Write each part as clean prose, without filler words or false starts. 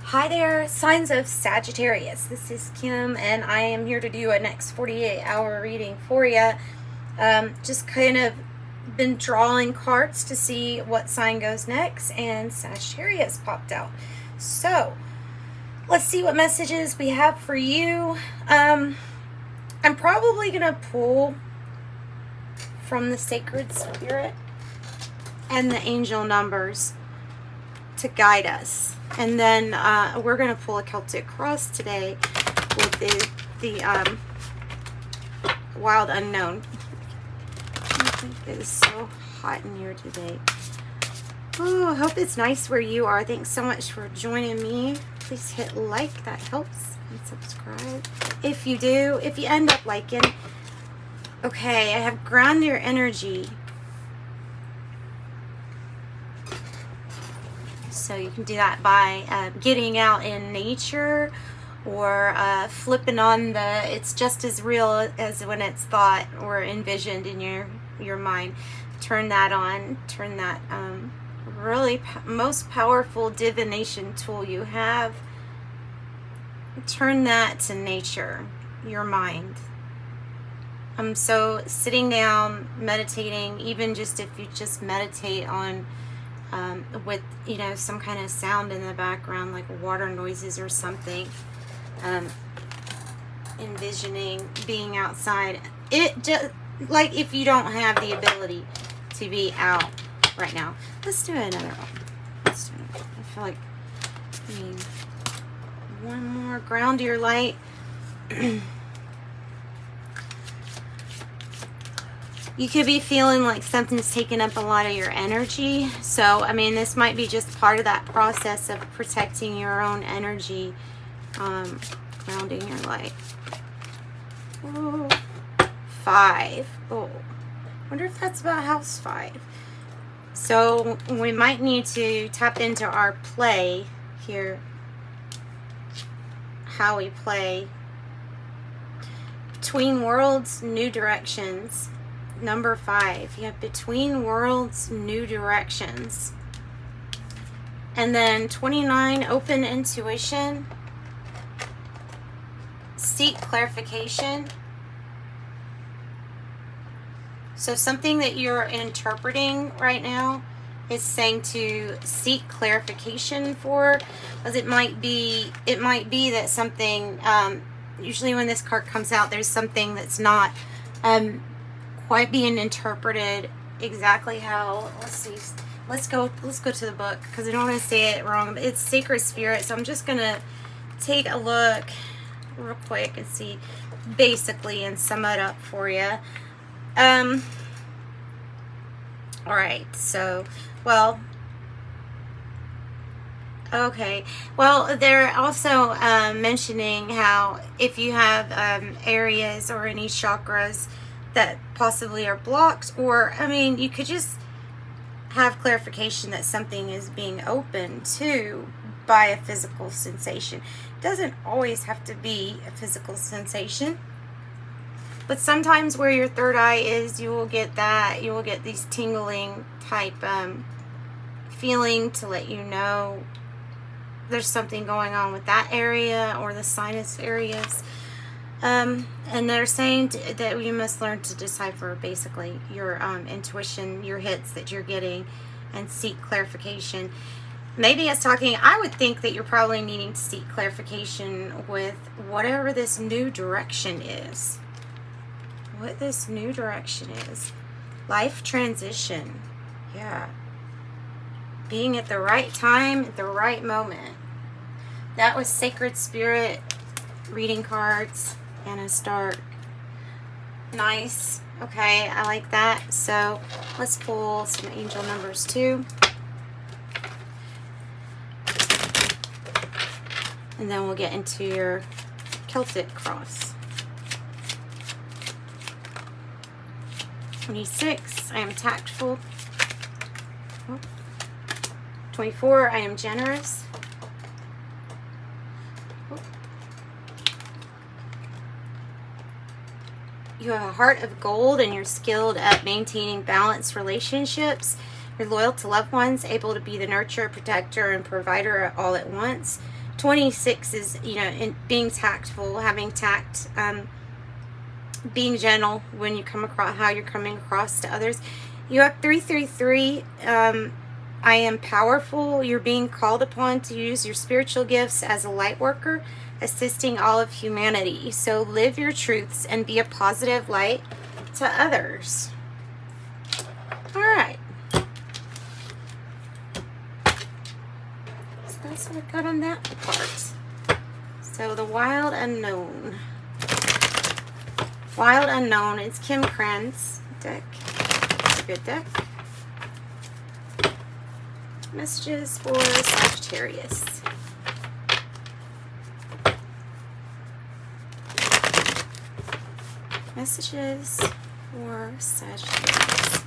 Hi there, signs of Sagittarius. This is Kim, and I am here to do a next 48-hour reading for you. Just kind of been drawing cards to see what sign goes next, and Sagittarius popped out. So, let's see what messages we have for you. I'm probably going to pull from the Sacred Spirit and the angel numbers to guide us. And then we're going to pull a Celtic cross today with the wild unknown. I think it is so hot in here today. Oh, I hope it's nice where you are. Thanks so much for joining me. Please hit like, that helps, and subscribe if you do. If you end up liking. Okay, I have ground your energy. So you can do that by getting out in nature, or flipping on the it's just as real as when it's thought or envisioned in your mind. Turn that on. Turn that really most powerful divination tool you have. Turn that to nature, your mind. So sitting down, meditating, even just if you just meditate on with, you know, some kind of sound in the background, like water noises or something, envisioning being outside. It just, like, if you don't have the ability to be out right now. Let's do another one. Let's do it. I feel like I need one more. Ground your light. You could be feeling like something's taking up a lot of your energy. So, I mean, this might be just part of that process of protecting your own energy. Grounding your light. Oh, 5. Oh, wonder if that's about house 5. So, we might need to tap into our play here. How we play. Between worlds, new directions. Number 5, you have between worlds, new directions. And then 29, open intuition. Seek clarification. So something that you're interpreting right now is saying to seek clarification for, because it might be that something, usually when this card comes out, there's something that's not quite being interpreted exactly how. Let's see, let's go to the book, because I don't want to say it wrong. It's Sacred Spirit, so I'm just gonna take a look real quick and see basically and sum it up for you. All right, so, well, okay, well, they're also mentioning how if you have areas or any chakras that possibly are blocked, or, I mean, you could just have clarification that something is being opened to by a physical sensation. It doesn't always have to be a physical sensation, but sometimes where your third eye is, you will get that. You will get these tingling type feeling to let you know there's something going on with that area or the sinus areas. And they're saying that you must learn to decipher basically your intuition, your hits that you're getting, and seek clarification. Maybe it's talking, I would think that you're probably needing to seek clarification with whatever this new direction is. What this new direction is. Life transition. Yeah. Being at the right time, at the right moment. That was Sacred Spirit reading cards. Anna Stark. Nice. Okay, I like that. So let's pull some angel numbers too. And then we'll get into your Celtic cross. 26, I am tactful. 24, I am generous. You have a heart of gold, and you're skilled at maintaining balanced relationships. You're loyal to loved ones, able to be the nurturer, protector, and provider all at once. 26 is, you know, in being tactful, having tact, being gentle when you come across, how you're coming across to others. You have 333. I am powerful. You're being called upon to use your spiritual gifts as a light worker, assisting all of humanity. So live your truths and be a positive light to others. All right. So that's what I got on that part. So the Wild Unknown. Wild Unknown. It's Kim Kryn's deck. It's a good deck. Messages for Sagittarius. Messages for Sagittarius.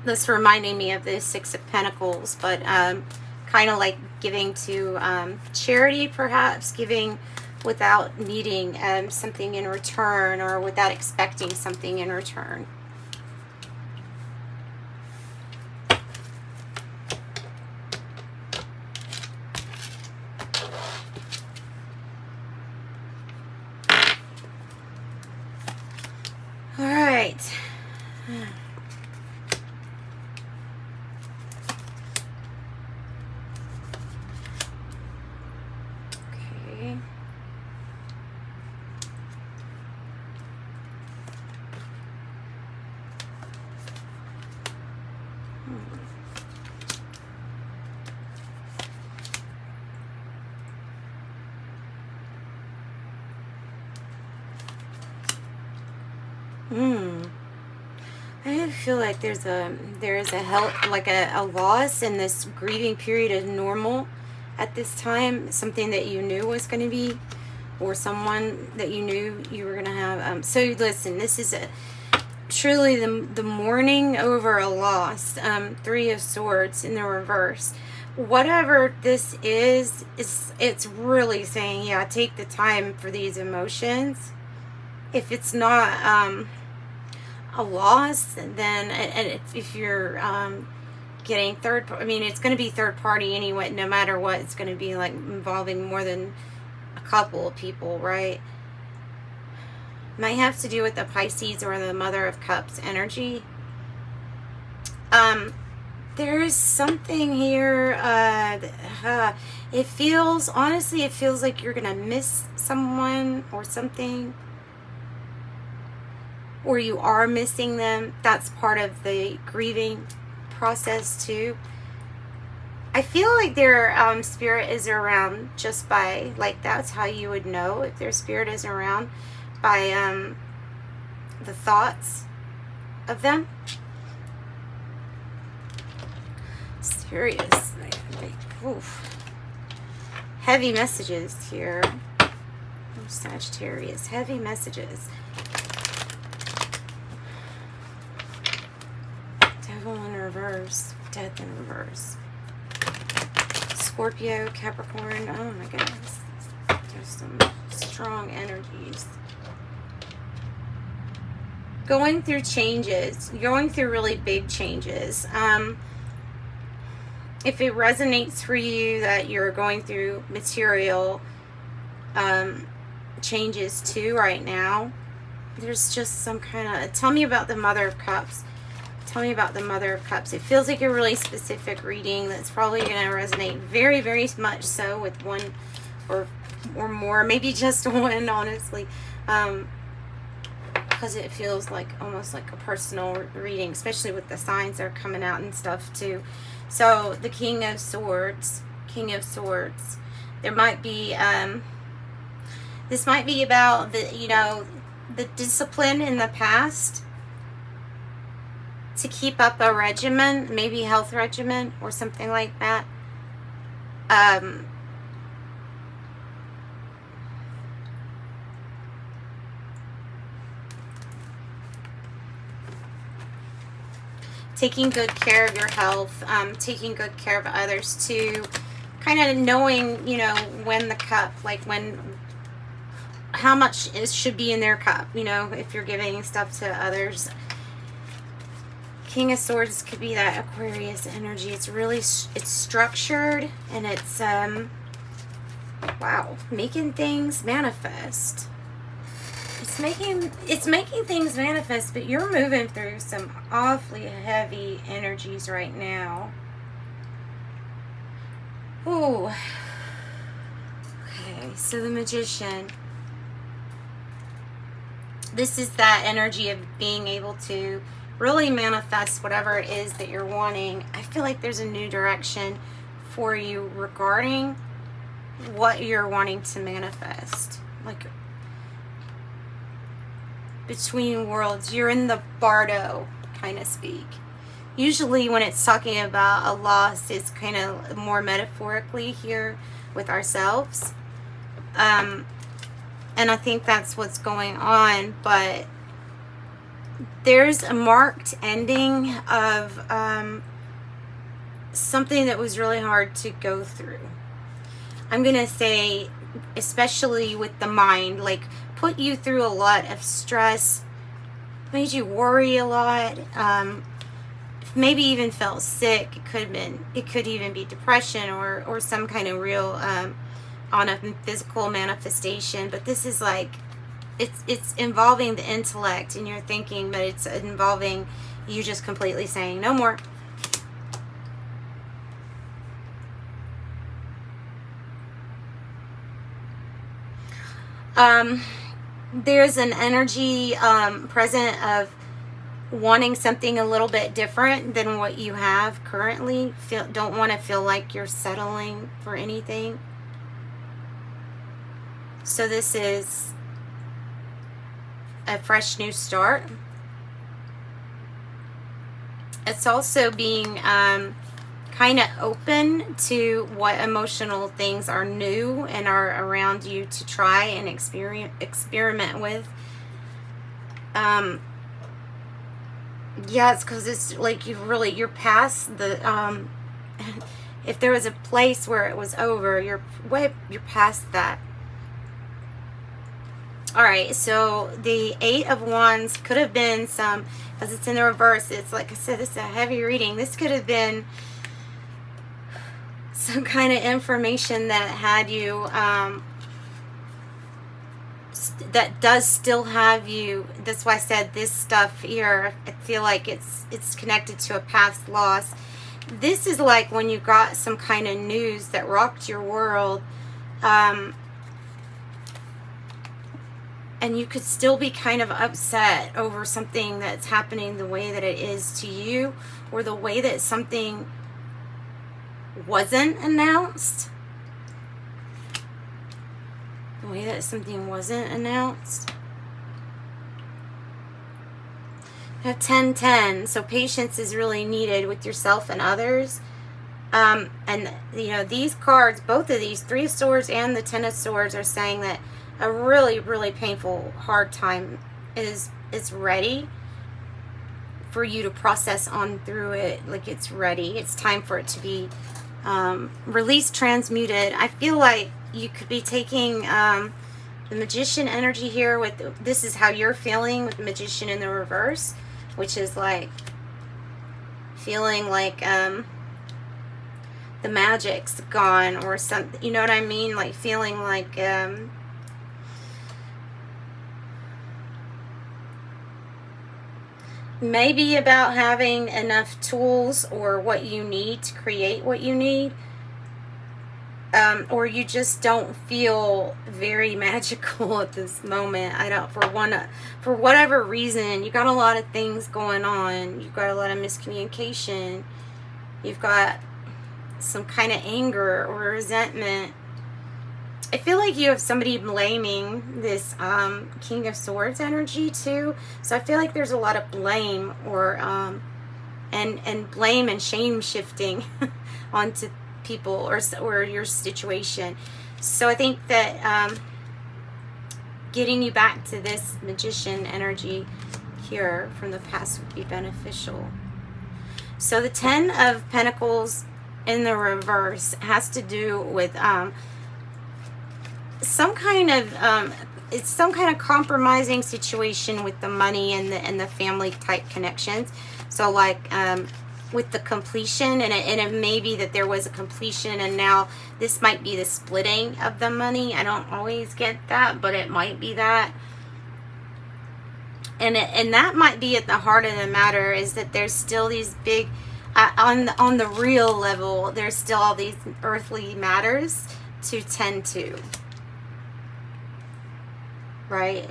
This reminding me of the Six of Pentacles, but kind of like giving to charity, perhaps, giving without needing something in return, or without expecting something in return. All right. Okay. I feel like there is a health, like a loss in this grieving period is normal at this time. Something that you knew was going to be, or someone that you knew you were going to have. So listen, this is truly the mourning over a loss. Three of Swords in the reverse. Whatever this is it's really saying, yeah, take the time for these emotions. If it's not a loss, then, and if you're getting I mean, it's going to be third party anyway, no matter what. It's going to be like involving more than a couple of people, right? Might have to do with the Pisces or the Mother of Cups energy. There is something here. It feels, honestly, it feels like you're going to miss someone or something, or you are missing them. That's part of the grieving process too. I feel like their spirit is around just by, like, that's how you would know if their spirit is around, by the thoughts of them. Serious. Oof. Heavy messages here. Sagittarius. Heavy messages. Devil in reverse. Death in reverse. Scorpio, Capricorn. Oh my goodness. There's some strong energies. Going through changes. Going through really big changes. If it resonates for you that you're going through material changes too right now, there's just some kind of... Tell me about the Mother of Cups. Tell me about the Mother of Cups. It feels like a really specific reading that's probably going to resonate very, very much so with one or more. Maybe just one, honestly. Because it feels like almost like a personal reading, especially with the signs that are coming out and stuff too. So the King of Swords. King of Swords. There might be... this might be about the, you know, the discipline in the past to keep up a regimen, maybe health regimen or something like that. Taking good care of your health, taking good care of others too, kind of knowing, you know, when the cup, like when, how much should be in their cup, you know, if you're giving stuff to others. King of Swords could be that Aquarius energy. It's really, it's structured, and it's, wow, making things manifest. It's making things manifest, but you're moving through some awfully heavy energies right now. Ooh. Okay, so the Magician. This is that energy of being able to really manifest whatever it is that you're wanting. I feel like there's a new direction for you regarding what you're wanting to manifest. Like, between worlds, you're in the bardo kind of speak. Usually when it's talking about a loss, it's kind of more metaphorically here with ourselves. And I think that's what's going on, but there's a marked ending of something that was really hard to go through. I'm going to say, especially with the mind, like, put you through a lot of stress, made you worry a lot, maybe even felt sick. It could even be depression or some kind of real on a physical manifestation. But this is like, it's involving the intellect and your thinking, but it's involving you just completely saying no more. There's an energy present of wanting something a little bit different than what you have currently. Don't want to feel like you're settling for anything. So this is a fresh new start. It's also being kind of open to what emotional things are new and are around you to try and experiment with. Yeah, it's because it's like you're past the if there was a place where it was over, you're past that. All right, so the Eight of Wands could have been some, because it's in the reverse. It's like I said, this is a heavy reading. This could have been some kind of information that had you, that does still have you. That's why I said this stuff here, I feel like it's connected to a past loss. This is like when you got some kind of news that rocked your world, and you could still be kind of upset over something that's happening the way that it is to you, or the way that something wasn't announced. The way that something wasn't announced. I have 10-10, so patience is really needed with yourself and others. And, you know, these cards, both of these, Three of Swords and the Ten of Swords, are saying that a really, really painful, hard time is ready for you to process on through it. Like, it's ready. It's time for it to be released, transmuted. I feel like you could be taking the Magician energy here with, this is how you're feeling with the Magician in the reverse, which is like feeling like the magic's gone or something, you know what I mean? Like feeling like maybe about having enough tools or what you need to create what you need, or you just don't feel very magical at this moment. I don't, for whatever reason, you got a lot of things going on. You've got a lot of miscommunication. You've got some kind of anger or resentment. I feel like you have somebody blaming this King of Swords energy too. So I feel like there's a lot of blame or and blame and shame shifting onto people or your situation. So I think that getting you back to this Magician energy here from the past would be beneficial. So the Ten of Pentacles in the reverse has to do with some kind of it's some kind of compromising situation with the money and the family type connections. So like with the completion, and it may be that there was a completion and now this might be the splitting of the money. I don't always get that, but it might be that. And that might be at the heart of the matter, is that there's still these big, on the real level, there's still all these earthly matters to tend to. Right?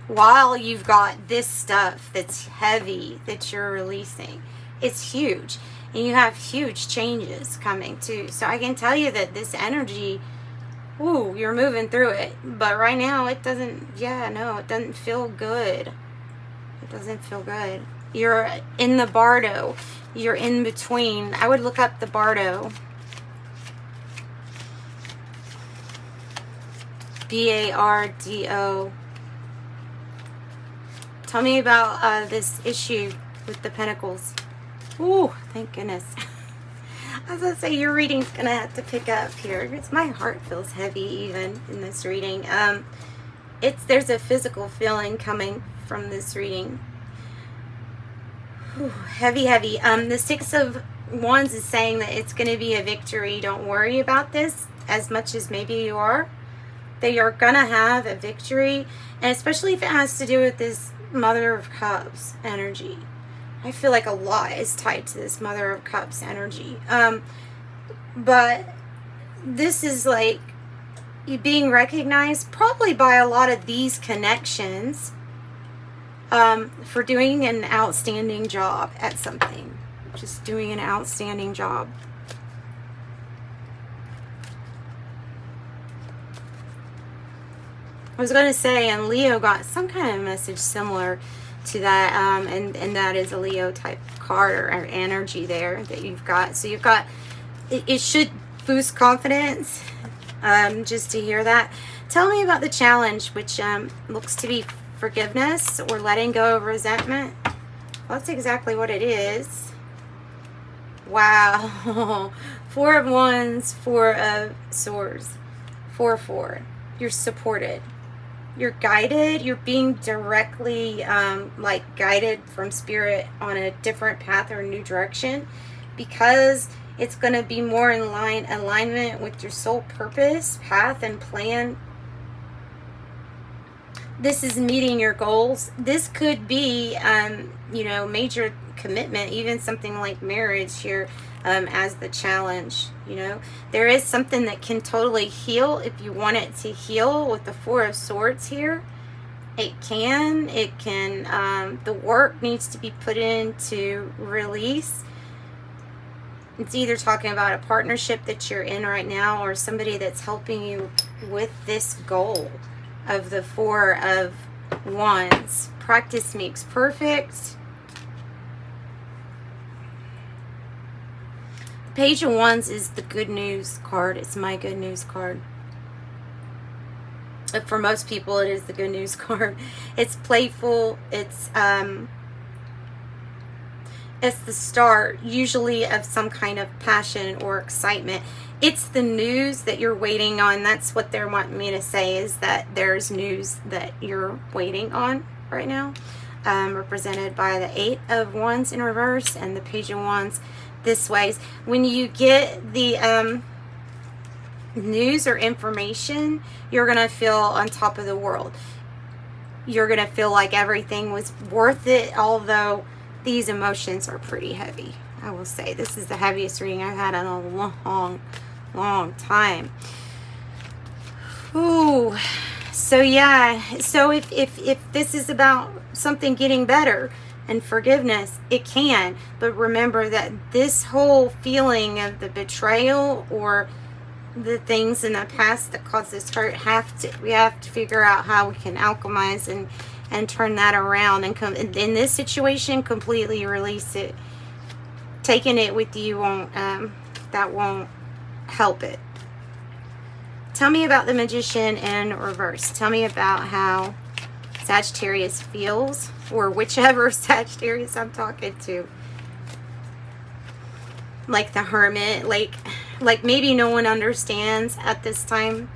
While you've got this stuff that's heavy that you're releasing, it's huge. And you have huge changes coming too. So I can tell you that this energy, ooh, you're moving through it. But right now it doesn't, yeah, no, it doesn't feel good. It doesn't feel good. You're in the bardo. You're in between. I would look up the bardo. B-A-R-D-O. Tell me about this issue with the Pentacles. Ooh, thank goodness. I was going to say, your reading's going to have to pick up here. My heart feels heavy even in this reading. There's a physical feeling coming from this reading. Ooh, heavy, heavy. The Six of Wands is saying that it's going to be a victory. Don't worry about this as much as maybe you are. That you're going to have a victory. And especially if it has to do with this Mother of Cups energy. I feel like a lot is tied to this Mother of Cups energy. But this is like you being recognized probably by a lot of these connections for doing an outstanding job at something. Just doing an outstanding job. I was going to say, and Leo got some kind of message similar to that, and that is a Leo type card or energy there that you've got. So you've got, it should boost confidence, just to hear that. Tell me about the challenge, which looks to be forgiveness or letting go of resentment. Well, that's exactly what it is. Wow. Four of Wands, Four of Swords, 4-4. You're supported. You're guided. You're being directly like guided from spirit on a different path or a new direction, because it's going to be more in alignment with your soul purpose, path, and plan. This is meeting your goals. This could be, you know, major commitment, even something like marriage here, as the challenge. You know, there is something that can totally heal if you want it to heal with the Four of Swords here. It can, the work needs to be put in to release. It's either talking about a partnership that you're in right now or somebody that's helping you with this goal of the Four of Wands. Practice makes perfect. Page of Wands is the good news card. It's my good news card. For most people, it is the good news card. It's playful. It's the start, usually, of some kind of passion or excitement. It's the news that you're waiting on. That's what they're wanting me to say, is that there's news that you're waiting on right now. Represented by the Eight of Wands in reverse and the Page of Wands this way. When you get the news or information, you're going to feel on top of the world. You're going to feel like everything was worth it, although these emotions are pretty heavy. I will say this is the heaviest reading I've had in a long time. Ooh. So yeah, so if this is about something getting better and forgiveness, it can. But remember that this whole feeling of the betrayal or the things in the past that caused this hurt, we have to figure out how we can alchemize and turn that around and come in this situation, completely release it. Taking it with you won't that won't help it. Tell me about the Magician in reverse. Tell me about how Sagittarius feels, or whichever Sagittarius I'm talking to. Like the Hermit, like like maybe no one understands at this time.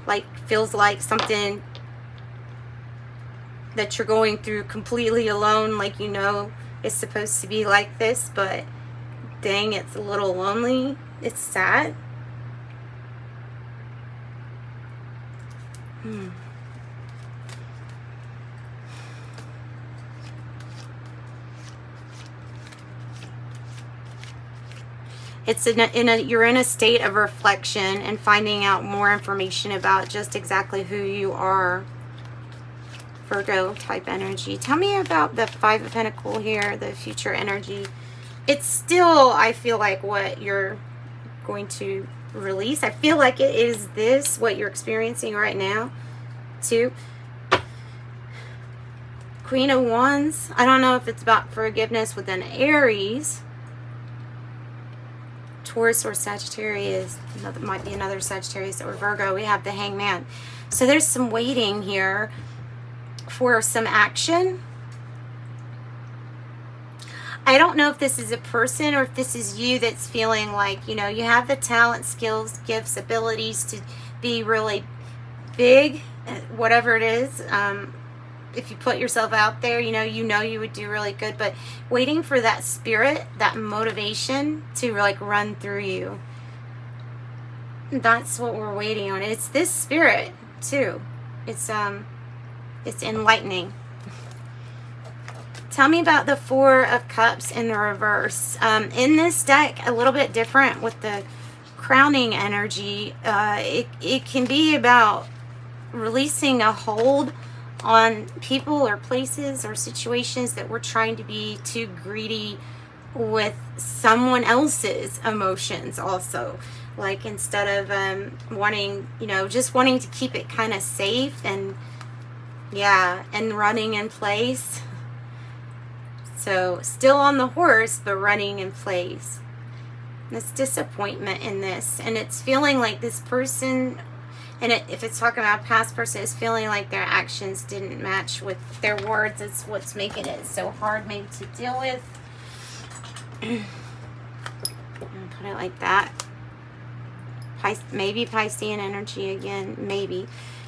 Like feels like something that you're going through completely alone, like you know it's supposed to be like this, but dang, it's a little lonely. It's sad. It's you're in a state of reflection and finding out more information about just exactly who you are. Virgo type energy. Tell me about the Five of Pentacles here, the future energy. It's still, I feel like, what you're going to release. I feel like it is this, what you're experiencing right now, too. Queen of Wands. I don't know if it's about forgiveness with an Aries, Taurus, or Sagittarius. Might be another Sagittarius or Virgo. We have the Hangman. So there's some waiting here for some action. I don't know if this is a person or if this is you that's feeling like, you know, you have the talent, skills, gifts, abilities to be really big, whatever it is. If you put yourself out there, you know you would do really good, but waiting for that spirit, that motivation to like run through you. That's what we're waiting on. It's this spirit too. It's enlightening. Tell me about the Four of Cups in the reverse. In this deck, a little bit different with the crowning energy. It can be about releasing a hold on people or places or situations that we're trying to be too greedy with someone else's emotions also. Like instead of wanting, you know, just wanting to keep it kind of safe and yeah, and running in place. So still on the horse, but running in place. There's disappointment in this, and it's feeling like this person, and if it's talking about a past person, it's feeling like their actions didn't match with their words. It's what's making it so hard maybe to deal with. Put it like that. Maybe Piscean energy again, maybe.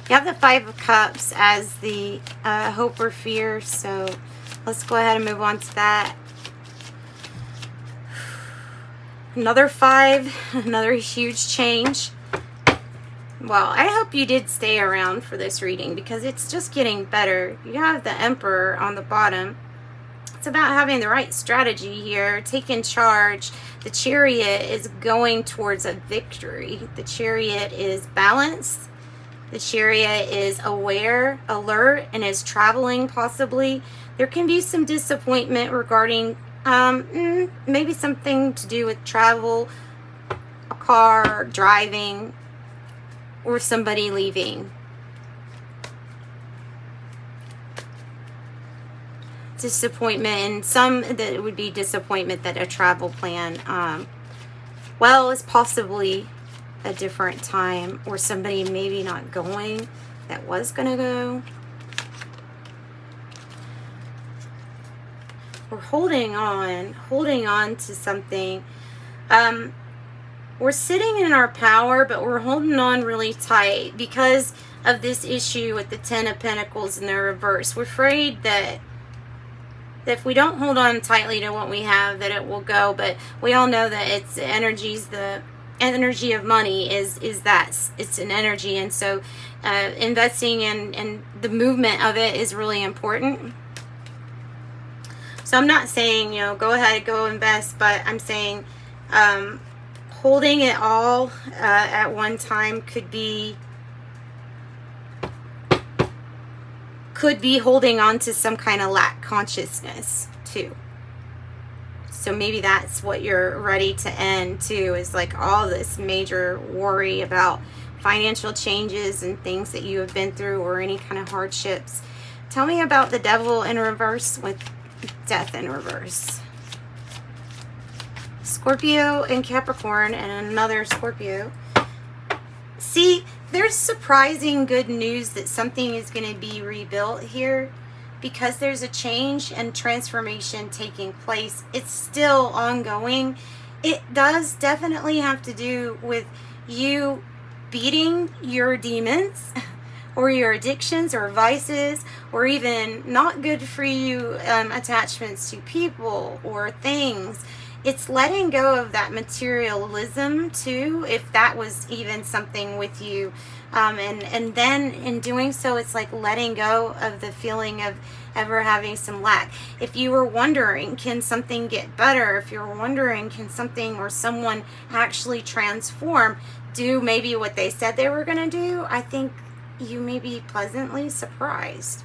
You have the Five of Cups as the hope or fear, so let's go ahead and move on to that. Another 5, another huge change. Well, I hope you did stay around for this reading because it's just getting better. You have the Emperor on the bottom. It's about having the right strategy here, taking charge. The Chariot is going towards a victory. The Chariot is balanced. The Chariot is aware, alert, and is traveling possibly. There can be some disappointment regarding maybe something to do with travel, a car, driving, or somebody leaving. Disappointment, and some that it would be disappointment that a travel plan, well, is possibly a different time, or somebody maybe not going that was going to go. We're holding on to something. We're sitting in our power, but we're holding on really tight because of this issue with the Ten of Pentacles in the reverse. We're afraid that if we don't hold on tightly to what we have, that it will go. But we all know that it's energies, the energy of money is that it's an energy, and so investing in the movement of it is really important. So I'm not saying, you know, go ahead, go invest, but I'm saying holding it all at one time could be holding on to some kind of lack consciousness too. So maybe that's what you're ready to end too, is like all this major worry about financial changes and things that you have been through or any kind of hardships. Tell me about the Devil in reverse with Death in reverse. Scorpio and Capricorn and another Scorpio. See, there's surprising good news that something is going to be rebuilt here. because there's a change and transformation taking place. It's still ongoing. It does definitely have to do with you beating your demons or your addictions or vices, or even not good for you attachments to people or things. It's letting go of that materialism too, if that was even something with you. And then in doing so, it's like letting go of the feeling of ever having some lack. If you were wondering, can something get better? If you're wondering, can something or someone actually transform, do maybe what they said they were going to do, I think you may be pleasantly surprised.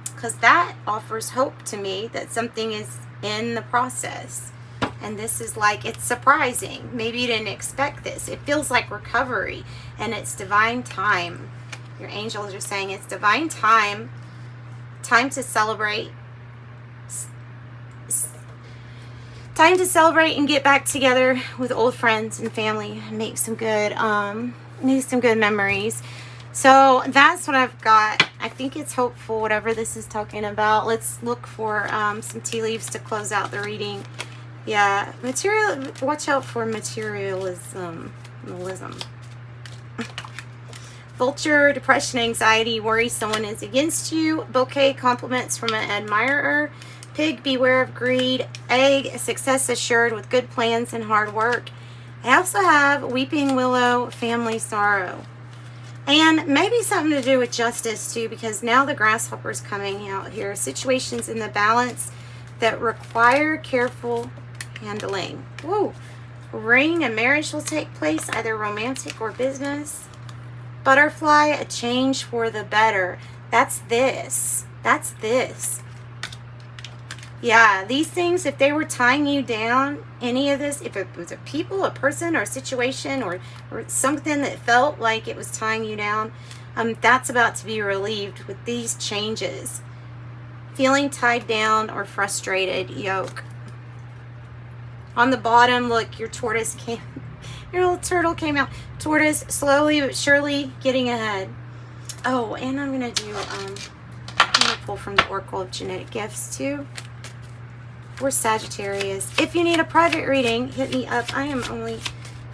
Because that offers hope to me that something is in the process. And this is like, it's surprising. Maybe you didn't expect this. It feels like recovery, and it's divine time. Your angels are saying it's divine time. Time to celebrate. Time to celebrate and get back together with old friends and family and make some good memories. So that's what I've got. I think it's hopeful, whatever this is talking about. Let's look for some tea leaves to close out the reading. Yeah, watch out for materialism. Vulture, depression, anxiety, worry someone is against you. Bouquet, compliments from an admirer. Pig, beware of greed. Egg, success assured with good plans and hard work. I also have weeping willow, family sorrow. And maybe something to do with justice too, because now the grasshopper's coming out here. Situations in the balance that require careful handling. Whoa. Ring, a marriage will take place, either romantic or business. Butterfly, a change for the better. That's this. That's this. Yeah, these things, if they were tying you down, any of this, if it was a people, a person, or a situation, or something that felt like it was tying you down, that's about to be relieved with these changes. Feeling tied down or frustrated, yoke. On the bottom, look, your tortoise came, your little turtle came out. Tortoise, slowly but surely getting ahead. Oh, and I'm going to do, I'm going to pull from the Oracle of Genetic Gifts too. For Sagittarius. If you need a private reading, hit me up. I am only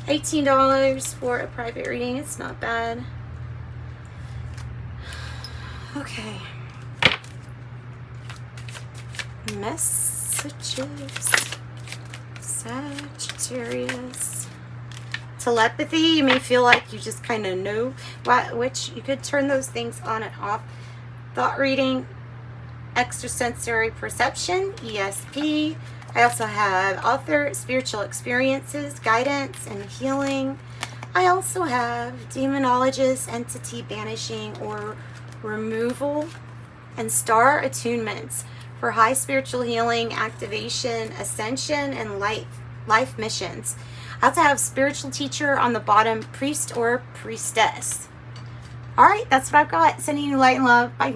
$18 for a private reading. It's not bad. Okay. Messages. Sagittarius. Telepathy. You may feel like you just kind of know which you could turn those things on and off. Thought reading. Extrasensory perception, ESP. I also have author, spiritual experiences, guidance, and healing. I also have demonologist, entity banishing or removal, and star attunements for high spiritual healing, activation, ascension, and life missions. I also have spiritual teacher on the bottom, priest or priestess. All right, that's what I've got. Sending you light and love. Bye.